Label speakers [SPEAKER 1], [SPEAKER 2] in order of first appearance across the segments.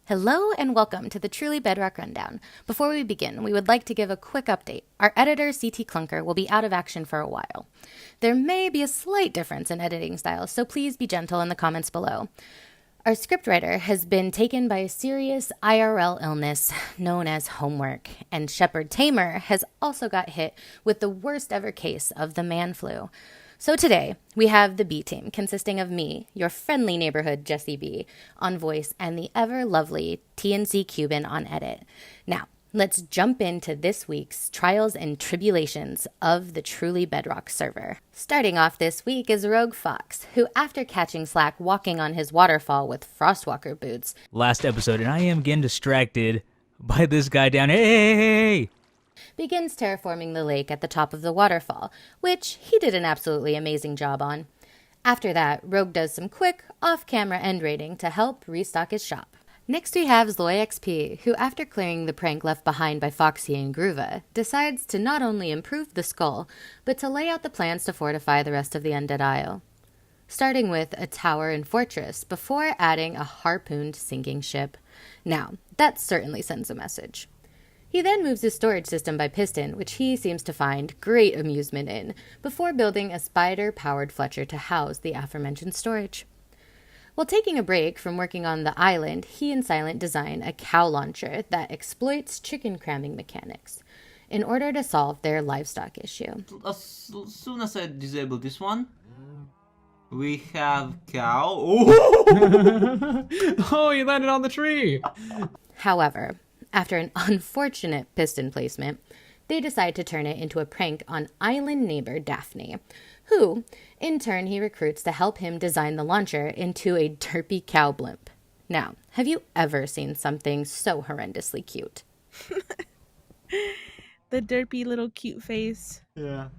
[SPEAKER 1] Hello and welcome to the Truly Bedrock Rundown. Before we begin, we would like to give a quick update. Our editor, CTClunker, will be out of action for a while. There may be a slight difference in editing styles, so please be gentle in the comments below. Our scriptwriter has been taken by a serious IRL illness known as homework, and Shepherd Tamer has also got hit with the worst ever case of the man flu. So today, we have the B team, consisting of me, your friendly neighborhood Jessie B, on voice, and the ever-lovely TNC Cuban on edit. Now, let's jump into this week's trials and tribulations of the Truly Bedrock server. Starting off this week is Rogue Fox, who after catching slack walking on his waterfall with Frostwalker boots.
[SPEAKER 2] Last episode, and I am getting distracted by this guy down. Hey!
[SPEAKER 1] Begins terraforming the lake at the top of the waterfall, which he did an absolutely amazing job on. After that, Rogue does some quick, off-camera end raiding to help restock his shop. Next we have Zloy XP, who after clearing the prank left behind by Foxy and Groova, decides to not only improve the skull, but to lay out the plans to fortify the rest of the Undead Isle. Starting with a tower and fortress, before adding a harpooned sinking ship. Now, that certainly sends a message. He then moves his storage system by piston, which he seems to find great amusement in, before building a spider-powered Fletcher to house the aforementioned storage. While taking a break from working on the island, he and Silent design a cow launcher that exploits chicken cramming mechanics in order to solve their livestock issue.
[SPEAKER 3] As soon as I disable this one, we have cow. Oh,
[SPEAKER 4] Oh, you landed on the tree!
[SPEAKER 1] However, after an unfortunate piston placement, they decide to turn it into a prank on island neighbor Daphne, who, in turn, he recruits to help him design the launcher into a derpy cow blimp. Now, have you ever seen something so horrendously cute?
[SPEAKER 5] The derpy little cute face.
[SPEAKER 3] yeah.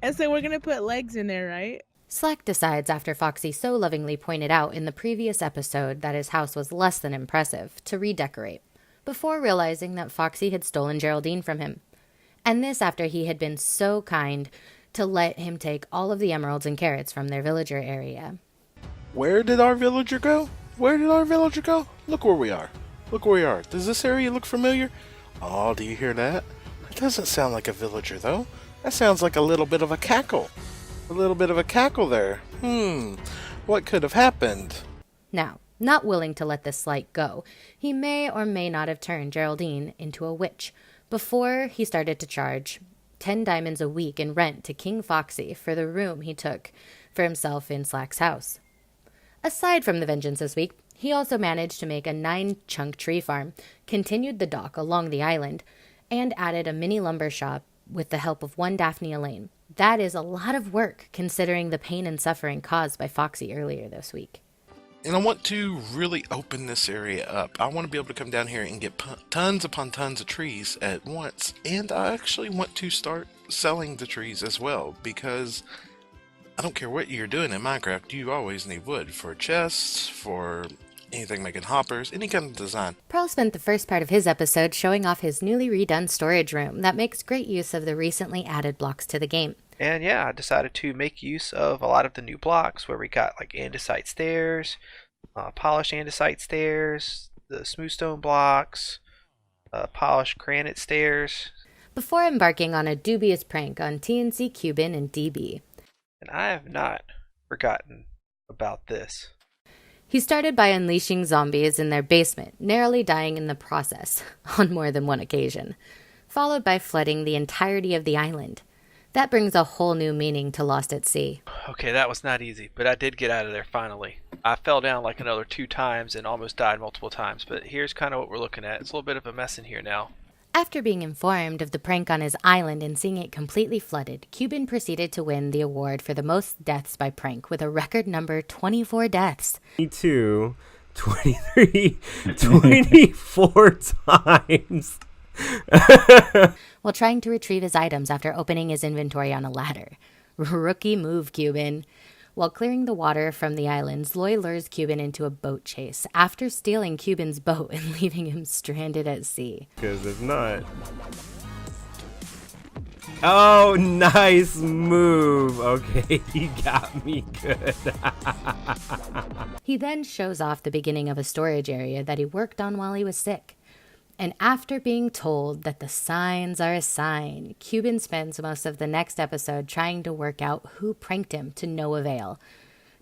[SPEAKER 5] And so we're gonna put legs in there, right?
[SPEAKER 1] Slack decides, after Foxy so lovingly pointed out in the previous episode that his house was less than impressive, to redecorate, before realizing that Foxy had stolen Geraldine from him. And this after he had been so kind to let him take all of the emeralds and carrots from their villager area.
[SPEAKER 6] Where did our villager go? Where did our villager go? Look where we are. Look where we are. Does this area look familiar? Oh, do you hear that? That doesn't sound like a villager, though. That sounds like a little bit of a cackle. A little bit of a cackle there. What could have happened?
[SPEAKER 1] Now, not willing to let this slight go, he may or may not have turned Geraldine into a witch before he started to charge 10 diamonds a week in rent to King Foxy for the room he took for himself in Slack's house. Aside from the vengeance this week, he also managed to make a 9-chunk tree farm, continued the dock along the island, and added a mini lumber shop with the help of one Daphne Elaine. That is a lot of work, considering the pain and suffering caused by Foxy earlier this week.
[SPEAKER 6] And I want to really open this area up. I want to be able to come down here and get tons upon tons of trees at once. And I actually want to start selling the trees as well, because I don't care what you're doing in Minecraft, you always need wood for chests, for anything making hoppers, any kind of design.
[SPEAKER 1] Pearl spent the first part of his episode showing off his newly redone storage room that makes great use of the recently added blocks to the game.
[SPEAKER 7] And yeah, I decided to make use of a lot of the new blocks where we got like andesite stairs, polished andesite stairs, the smooth stone blocks, polished granite stairs.
[SPEAKER 1] Before embarking on a dubious prank on TNC Cuban and DB.
[SPEAKER 7] And I have not forgotten about this.
[SPEAKER 1] He started by unleashing zombies in their basement, narrowly dying in the process on more than one occasion, followed by flooding the entirety of the island. That brings a whole new meaning to Lost at Sea.
[SPEAKER 7] Okay, that was not easy, but I did get out of there finally. I fell down like another 2 times and almost died multiple times, but here's kind of what we're looking at. It's a little bit of a mess in here now.
[SPEAKER 1] After being informed of the prank on his island and seeing it completely flooded, Cuban proceeded to win the award for the most deaths by prank with a record number 24 deaths.
[SPEAKER 4] 22, 23, 24 times.
[SPEAKER 1] While trying to retrieve his items after opening his inventory on a ladder. Rookie move, Cuban. While clearing the water from the island, Zloy lures Cuban into a boat chase after stealing Cuban's boat and leaving him stranded at sea.
[SPEAKER 4] Because if not... Oh, nice move. Okay, you got me good.
[SPEAKER 1] He then shows off the beginning of a storage area that he worked on while he was sick. And after being told that the signs are a sign, Cuban spends most of the next episode trying to work out who pranked him to no avail.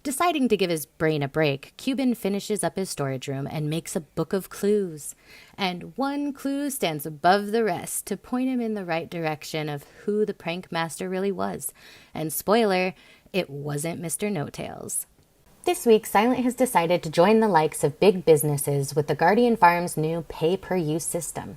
[SPEAKER 1] Deciding to give his brain a break, Cuban finishes up his storage room and makes a book of clues. And one clue stands above the rest to point him in the right direction of who the prank master really was. And spoiler, it wasn't Mr. No-Tails. This week, Silent has decided to join the likes of big businesses with the Guardian Farm's new pay-per-use system.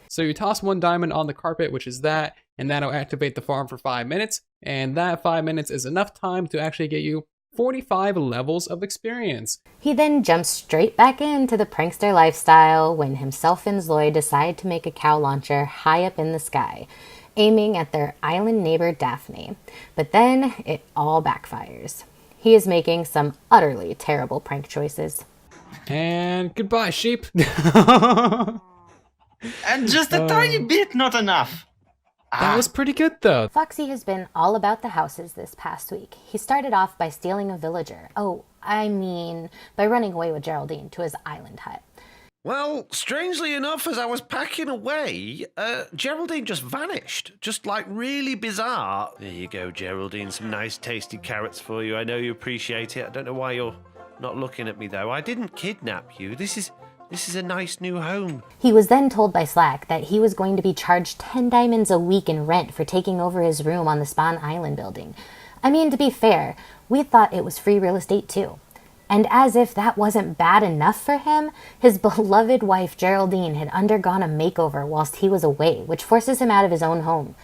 [SPEAKER 8] So you toss 1 diamond on the carpet, which is that, and that'll activate the farm for 5 minutes. And that 5 minutes is enough time to actually get you 45 levels of experience.
[SPEAKER 1] He then jumps straight back into the prankster lifestyle when himself and Zoe decide to make a cow launcher high up in the sky, aiming at their island neighbor Daphne. But then it all backfires. He is making some utterly terrible prank choices.
[SPEAKER 8] And goodbye, sheep.
[SPEAKER 3] And just a tiny bit, not enough.
[SPEAKER 8] That was pretty good, though.
[SPEAKER 1] Foxy has been all about the houses this past week. He started off by stealing a villager. By running away with Geraldine to his island hut.
[SPEAKER 9] Well, strangely enough, as I was packing away, Geraldine just vanished. Just like really bizarre. There you go, Geraldine. Some nice tasty carrots for you. I know you appreciate it. I don't know why you're not looking at me, though. I didn't kidnap you. This is a nice new home.
[SPEAKER 1] He was then told by Slack that he was going to be charged 10 diamonds a week in rent for taking over his room on the Spawn Island building. I mean, to be fair, we thought it was free real estate too. And as if that wasn't bad enough for him, his beloved wife Geraldine had undergone a makeover whilst he was away, which forces him out of his own home.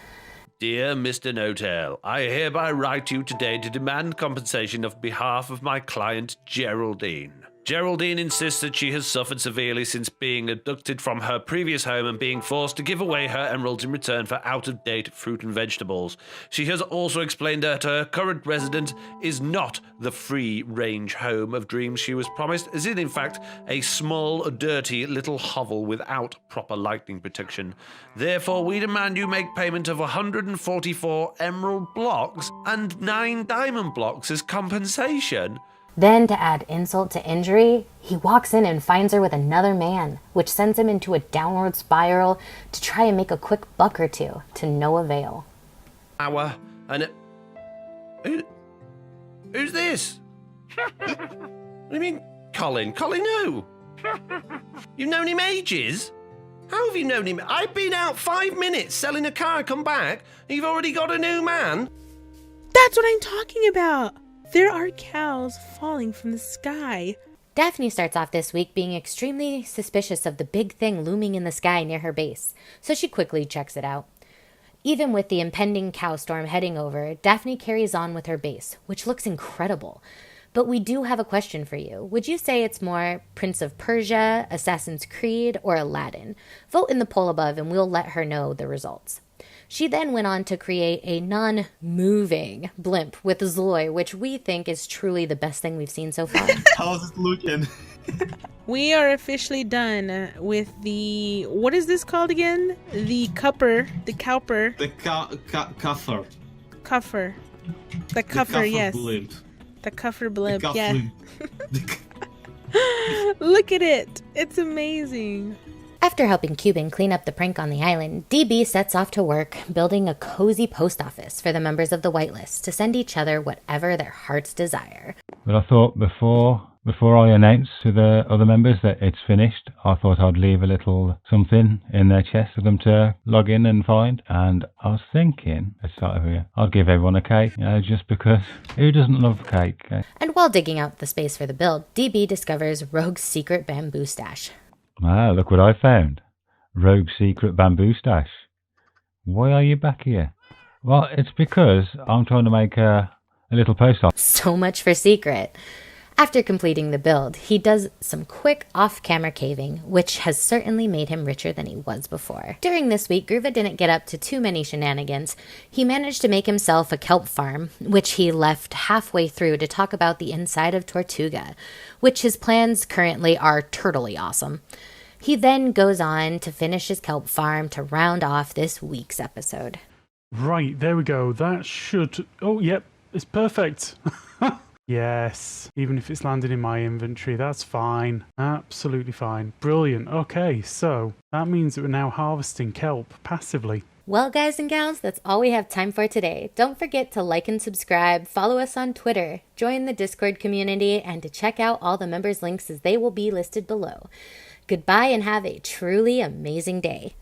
[SPEAKER 9] Dear Mr. No-Tail, I hereby write you today to demand compensation on behalf of my client Geraldine. Geraldine insists that she has suffered severely since being abducted from her previous home and being forced to give away her emeralds in return for out-of-date fruit and vegetables. She has also explained that her current residence is not the free-range home of dreams she was promised, as in fact a small, dirty little hovel without proper lightning protection. Therefore, we demand you make payment of 144 emerald blocks and 9 diamond blocks as compensation.
[SPEAKER 1] Then, to add insult to injury, he walks in and finds her with another man, which sends him into a downward spiral to try and make a quick buck or two, to no avail.
[SPEAKER 9] Who's this? What do you mean, Colin? Colin who? You've known him ages? How have you known him? I've been out 5 minutes selling a car, come back, and you've already got a new man?
[SPEAKER 5] That's what I'm talking about. There are cows falling from the sky.
[SPEAKER 1] Daphne starts off this week being extremely suspicious of the big thing looming in the sky near her base, so she quickly checks it out. Even with the impending cow storm heading over, Daphne carries on with her base, which looks incredible. But we do have a question for you. Would you say it's more Prince of Persia, Assassin's Creed, or Aladdin? Vote in the poll above and we'll let her know the results. She then went on to create a non-moving blimp with Zoe, which we think is truly the best thing we've seen so far.
[SPEAKER 3] How's it looking?
[SPEAKER 5] We are officially done with the... What is this called again? The cupper. The cowper.
[SPEAKER 3] The cuffer.
[SPEAKER 5] Cuffer. The cuffer, yes.
[SPEAKER 3] Blimp.
[SPEAKER 5] The cuffer blimp,
[SPEAKER 3] The
[SPEAKER 5] yeah.
[SPEAKER 3] cuffling.
[SPEAKER 5] Look at it. It's amazing.
[SPEAKER 1] After helping Cuban clean up the prank on the island, DB sets off to work building a cozy post office for the members of the whitelist to send each other whatever their hearts desire.
[SPEAKER 10] But I thought before I announce to the other members that it's finished, I thought I'd leave a little something in their chest for them to log in and find. And I was thinking, let's start over here, I'd give everyone a cake, just because who doesn't love cake?
[SPEAKER 1] And while digging out the space for the build, DB discovers Rogue's secret bamboo stash.
[SPEAKER 10] Ah, look what I found. Rogue's secret bamboo stash. Why are you back here? Well, it's because I'm trying to make a little post office.
[SPEAKER 1] So much for secret. After completing the build, he does some quick off-camera caving, which has certainly made him richer than he was before. During this week, Groova didn't get up to too many shenanigans. He managed to make himself a kelp farm, which he left halfway through to talk about the inside of Tortuga, which his plans currently are turtly awesome. He then goes on to finish his kelp farm to round off this week's episode.
[SPEAKER 11] Right, there we go. That should... Oh, yep, it's perfect. Yes, even if it's landing in my inventory, that's fine. Absolutely fine. Brilliant. Okay, so that means that we're now harvesting kelp passively.
[SPEAKER 1] Well, guys and gals, that's all we have time for today. Don't forget to like and subscribe, follow us on Twitter, join the Discord community, and to check out all the members' links as they will be listed below. Goodbye and have a truly amazing day.